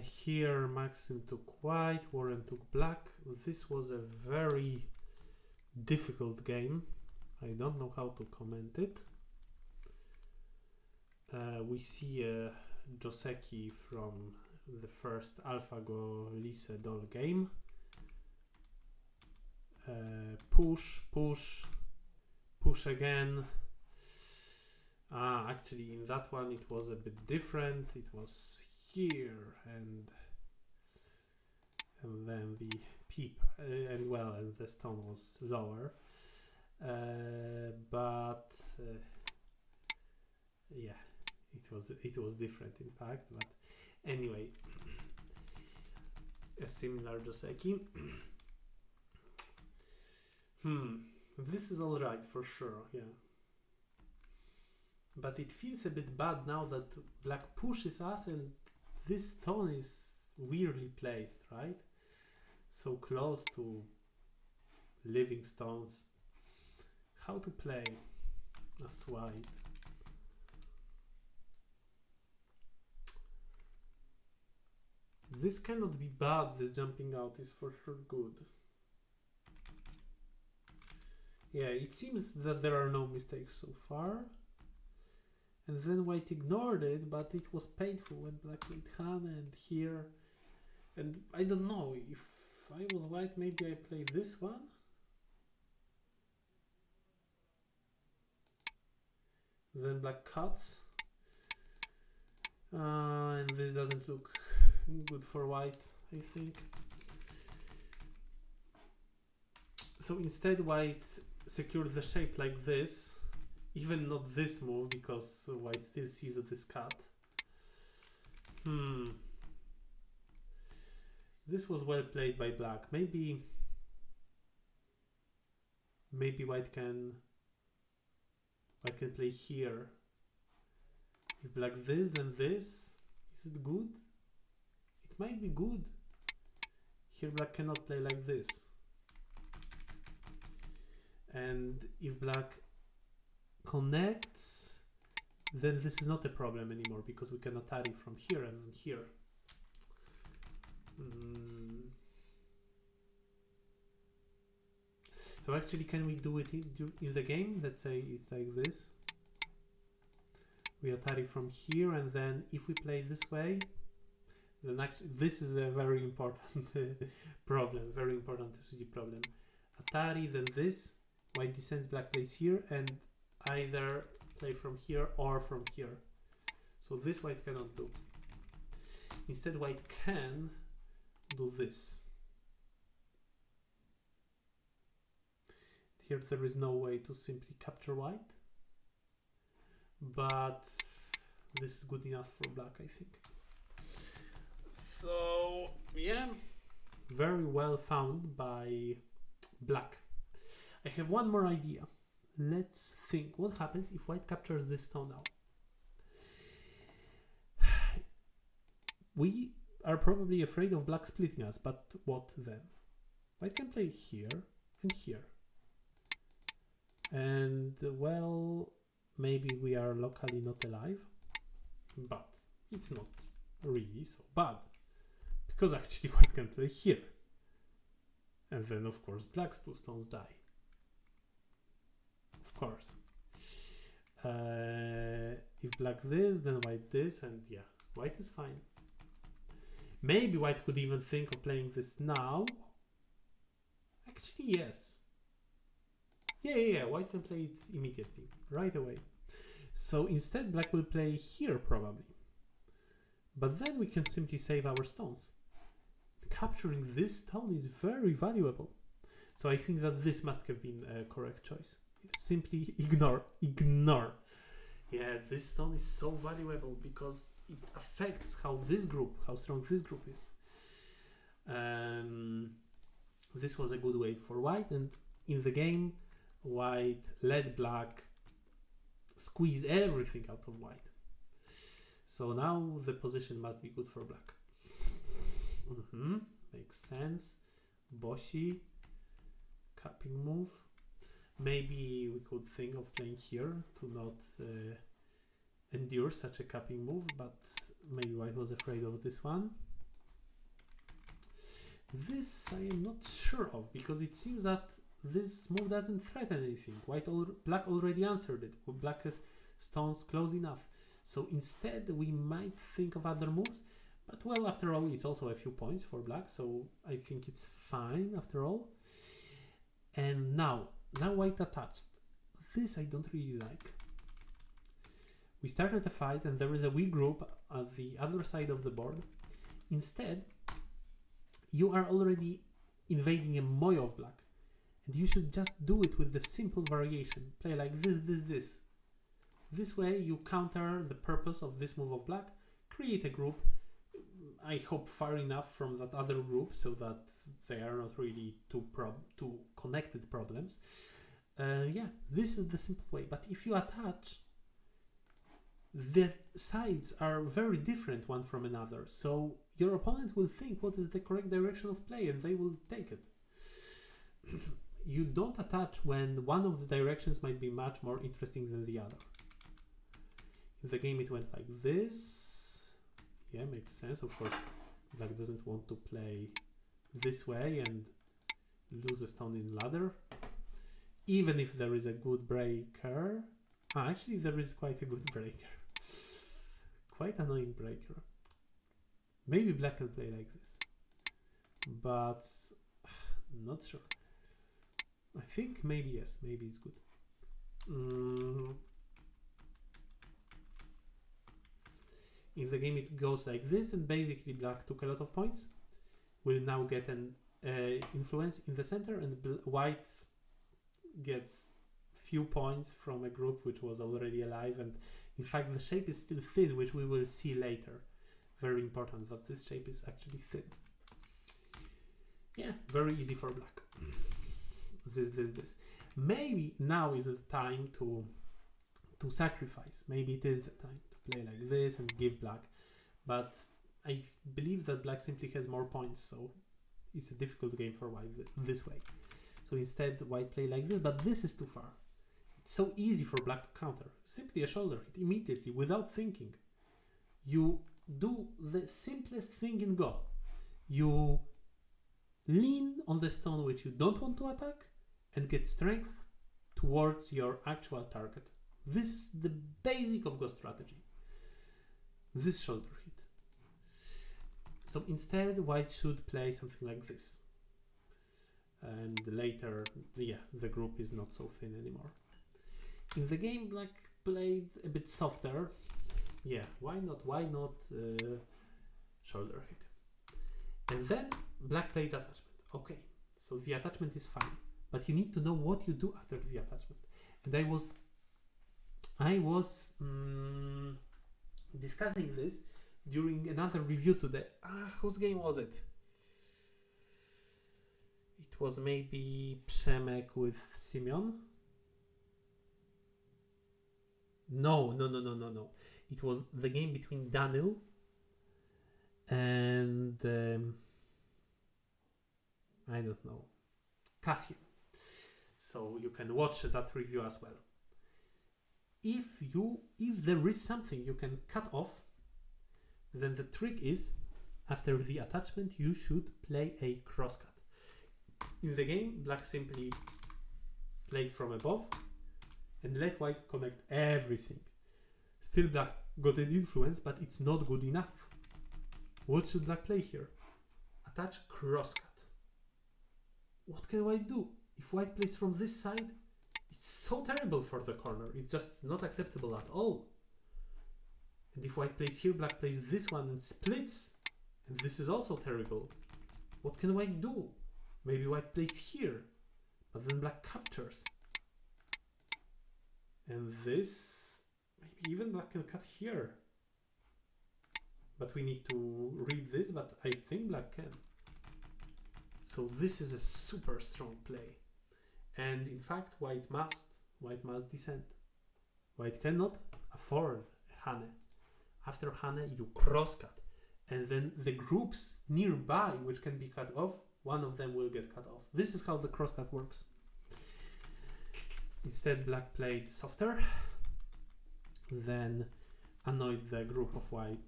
Here Maxim took white, Warren took black. This was a very difficult game. I don't know how to comment it. We see Joseki from the first AlphaGo Lise Doll game. Push, push, push again. Actually in that one it was a bit different. It was here and then the peep and the stone was lower. But yeah, it was different in fact. But anyway, a similar Joseki. This is all right for sure, yeah. But it feels a bit bad now that black pushes us and this stone is weirdly placed, right? So close to living stones. How to play as white? This cannot be bad. This jumping out is for sure good. Yeah, it seems that there are no mistakes so far. And then white ignored it, but it was painful when black played Han and here. And I don't know, if I was white, maybe I play this one. Then black cuts. And this doesn't look good for white, I think. So instead white secured the shape like this. Even not this move, because white still sees this cut. This was well played by black. Maybe white can play here. If black this, then this. Is it good? It might be good. Here black cannot play like this. And if black connects, then this is not a problem anymore because we can Atari from here and here. So actually, can we do it in the game? Let's say it's like this. We Atari from here, and then if we play this way, then actually this is a very important problem, very important SUG problem. Atari, then this, white descends, black plays here, and either play from here or from here. So this white cannot do. Instead, white can do this. Here there is no way to simply capture white, but this is good enough for black, I think. So yeah, very well found by black. I have one more idea. Let's think what happens if white captures this stone now. We are probably afraid of black splitting us, but what then? White can play here and here. And well, maybe we are locally not alive, but it's not really so bad, because actually white can play here. And then of course black's two stones die. Of course. If black this, then white this, and yeah, white is fine. Maybe white could even think of playing this now. Actually, yes. Yeah, white can play it immediately, right away. So instead black will play here probably. But then we can simply save our stones. Capturing this stone is very valuable. So I think that this must have been a correct choice. Simply ignore. Yeah, this stone is so valuable because it affects how strong this group is. This was a good way for white, and in the game, white let black squeeze everything out of white. So now the position must be good for black. Makes sense. Boshi, capping move. Maybe we could think of playing here to not endure such a capping move, but maybe white was afraid of this one. This I am not sure of, because it seems that this move doesn't threaten anything. Black already answered it. Black has stones close enough. So instead we might think of other moves. But well, after all, it's also a few points for black, so I think it's fine after all. And now white attached. This I don't really like. We started a fight and there is a weak group at the other side of the board. Instead, you are already invading a moy of black. And you should just do it with the simple variation. Play like this, this, this. This way you counter the purpose of this move of black, create a group, I hope far enough from that other group so that they are not really two connected problems. Yeah, this is the simple way. But if you attach, the sides are very different one from another. So your opponent will think what is the correct direction of play and they will take it. You don't attach when one of the directions might be much more interesting than the other. In the game it went like this. Yeah, makes sense. Of course, black doesn't want to play this way and lose a stone in ladder. Even if there is a good breaker. Actually, there is quite a good breaker. Quite annoying breaker. Maybe black can play like this. But not sure. I think maybe yes, maybe it's good. In the game it goes like this, and basically black took a lot of points. Will now get an influence in the center, and white gets few points from a group which was already alive, and in fact the shape is still thin, which we will see later. Very important that this shape is actually thin. Yeah, very easy for black. This. Maybe now is the time to sacrifice. Maybe it is the time to play like this and give black. But I believe that black simply has more points, so it's a difficult game for white this way. So instead white play like this, but this is too far. It's so easy for black to counter. Simply a shoulder hit immediately without thinking. You do the simplest thing in Go. You lean on the stone which you don't want to attack and get strength towards your actual target. This is the basic of Go strategy. This shoulder hit. So instead, white should play something like this. And later, yeah, the group is not so thin anymore. In the game, black played a bit softer. Yeah, why not shoulder hit? And then black played attachment. Okay, so the attachment is fine. But you need to know what you do after the attachment. And I was discussing this during another review today. Whose game was it? It was maybe Przemek with Simeon. No. It was the game between Daniel and I don't know, Cassian. So you can watch that review as well. If there is something you can cut off, then the trick is, after the attachment, you should play a crosscut. In the game, black simply played from above and let white connect everything. Still black got an influence, but it's not good enough. What should black play here? Attach crosscut. What can white do? If white plays from this side, it's so terrible for the corner. It's just not acceptable at all. And if white plays here, black plays this one and splits. And this is also terrible. What can white do? Maybe white plays here, but then black captures. And this, maybe even black can cut here. But we need to read this, but I think black can. So this is a super strong play. And in fact, white must descend. White cannot afford Hane. After Hane, you crosscut. And then the groups nearby, which can be cut off, one of them will get cut off. This is how the crosscut works. Instead, black played softer. Then annoyed the group of white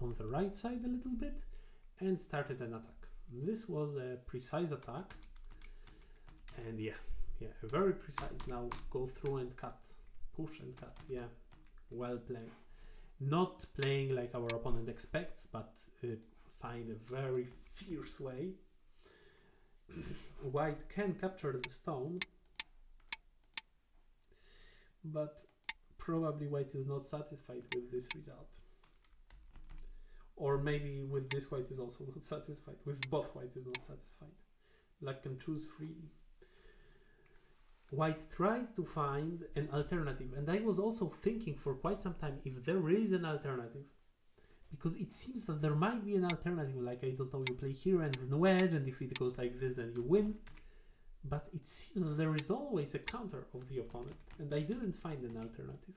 on the right side a little bit and started an attack. This was a precise attack. And yeah, very precise. Now go through and cut. Push and cut. Yeah, well played. Not playing like our opponent expects, but find a very fierce way. White can capture the stone, but probably white is not satisfied with this result. Or maybe with this white is also not satisfied. With both white is not satisfied. Black can choose freely. White tried to find an alternative, and I was also thinking for quite some time if there is an alternative, because it seems that there might be an alternative, like I don't know, you play here and then wedge, and if it goes like this then you win, but it seems that there is always a counter of the opponent, and I didn't find an alternative.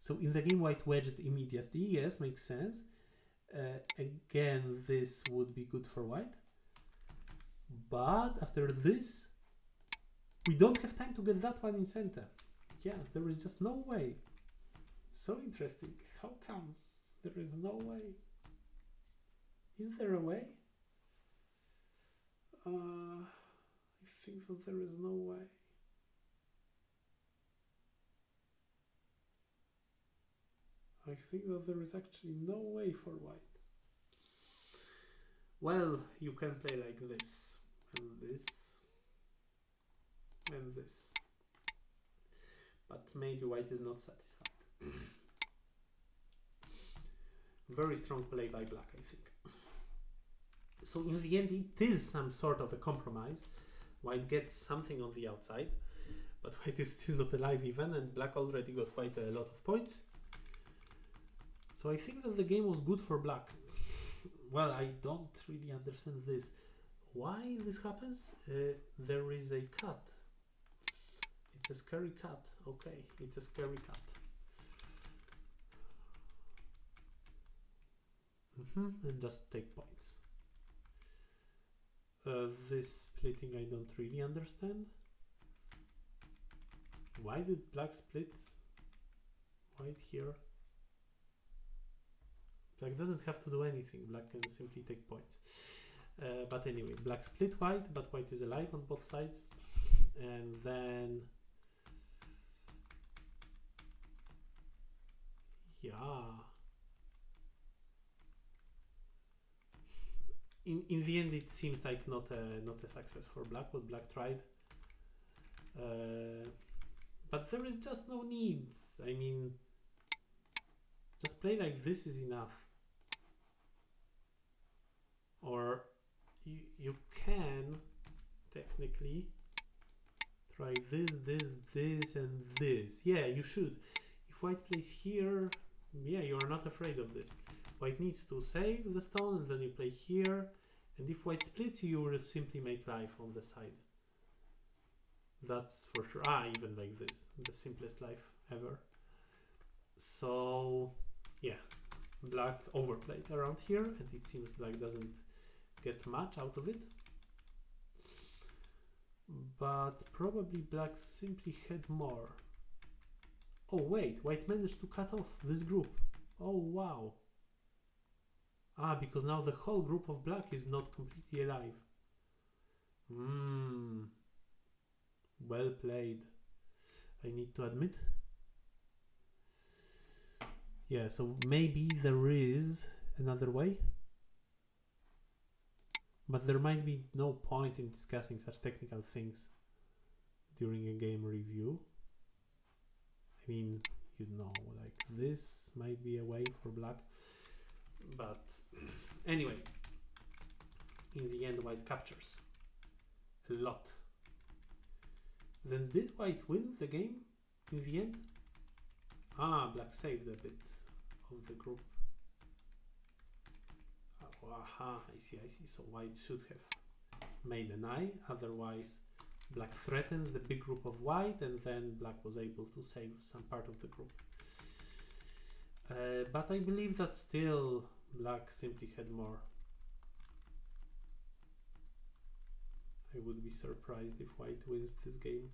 So in the game white wedged immediately, yes, makes sense. Again, this would be good for white, but after this we don't have time to get that one in center. Yeah, there is just no way. So interesting. How come there is no way? Is there a way? I think that there is no way. I think that there is actually no way for white. Well, you can play like this and this and this, but maybe white is not satisfied. Very strong play by black, I think. So in the end it is some sort of a compromise. White gets something on the outside, but white is still not alive even, and black already got quite a lot of points. So I think that the game was good for black. Well, I don't really understand this. Why this happens? There is a cut. It's a scary cut. Okay, it's a scary cut. And just take points. This splitting I don't really understand. Why did black split white here? Black doesn't have to do anything. Black can simply take points. But anyway, black split white, but white is alive on both sides. And then yeah. In the end, it seems like not a success for black. What black tried, but there is just no need. I mean, just play like this is enough. Or you can technically try this, and this. Yeah, you should. If white plays here, yeah, you are not afraid of this. White needs to save the stone, and then you play here. And if white splits, you will simply make life on the side. That's for sure. Even like this, the simplest life ever. So yeah, black overplayed around here, and it seems like doesn't get much out of it. But probably black simply had more. Oh wait, white managed to cut off this group. Oh wow. Because now the whole group of black is not completely alive. Well played, I need to admit. Yeah, so maybe there is another way. But there might be no point in discussing such technical things during a game review. I mean, you know, like this might be a way for black. But anyway, in the end, white captures a lot. Then did white win the game in the end? Black saved a bit of the group. I see. So white should have made an eye, otherwise black threatened the big group of white, and then black was able to save some part of the group. But I believe that still black simply had more. I would be surprised if white wins this game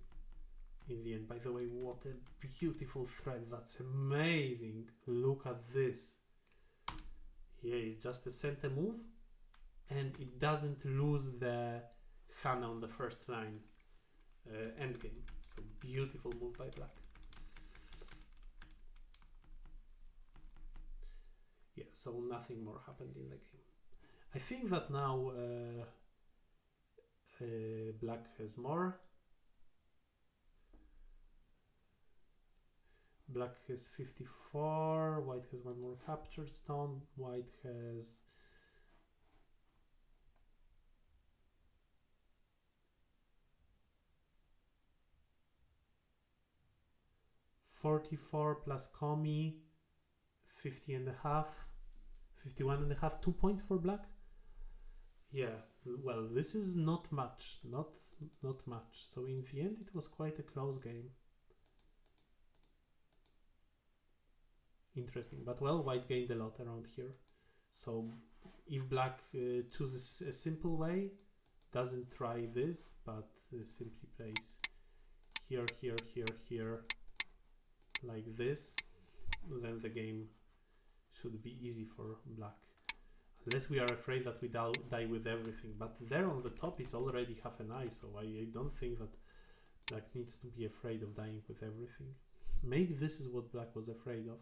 in the end. By the way, what a beautiful thread. That's amazing. Look at this. Yeah, it's just a center move, and it doesn't lose the Hana on the first line endgame. So beautiful move by black. Yeah, so nothing more happened in the game. I think that now black has more. Black has 54, white has one more capture stone, white has 44 plus Komi, 50 and a half, 51 and a half, 2 points for black. Yeah, well, this is not much, not much. So in the end, it was quite a close game. Interesting, but well, white gained a lot around here. So if black chooses a simple way, doesn't try this, but simply plays here, here, here, here, like this, then the game should be easy for black. Unless we are afraid that we die with everything. But there on the top it's already half an eye, so I don't think that black needs to be afraid of dying with everything. Maybe this is what black was afraid of.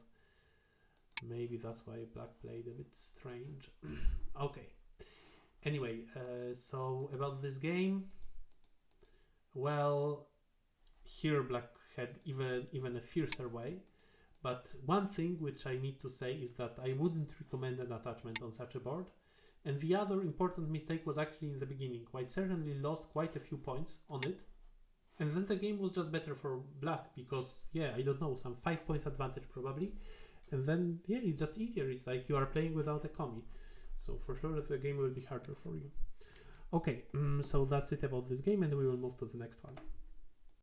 Maybe that's why black played a bit strange. Okay. Anyway, so about this game, well, here black had even a fiercer way. But one thing which I need to say is that I wouldn't recommend an attachment on such a board. And the other important mistake was actually in the beginning. White certainly lost quite a few points on it. And then the game was just better for black because, yeah, I don't know, some 5 points advantage probably. And then, yeah, it's just easier. It's like you are playing without a Komi. So for sure the game will be harder for you. Okay, so that's it about this game and we will move to the next one.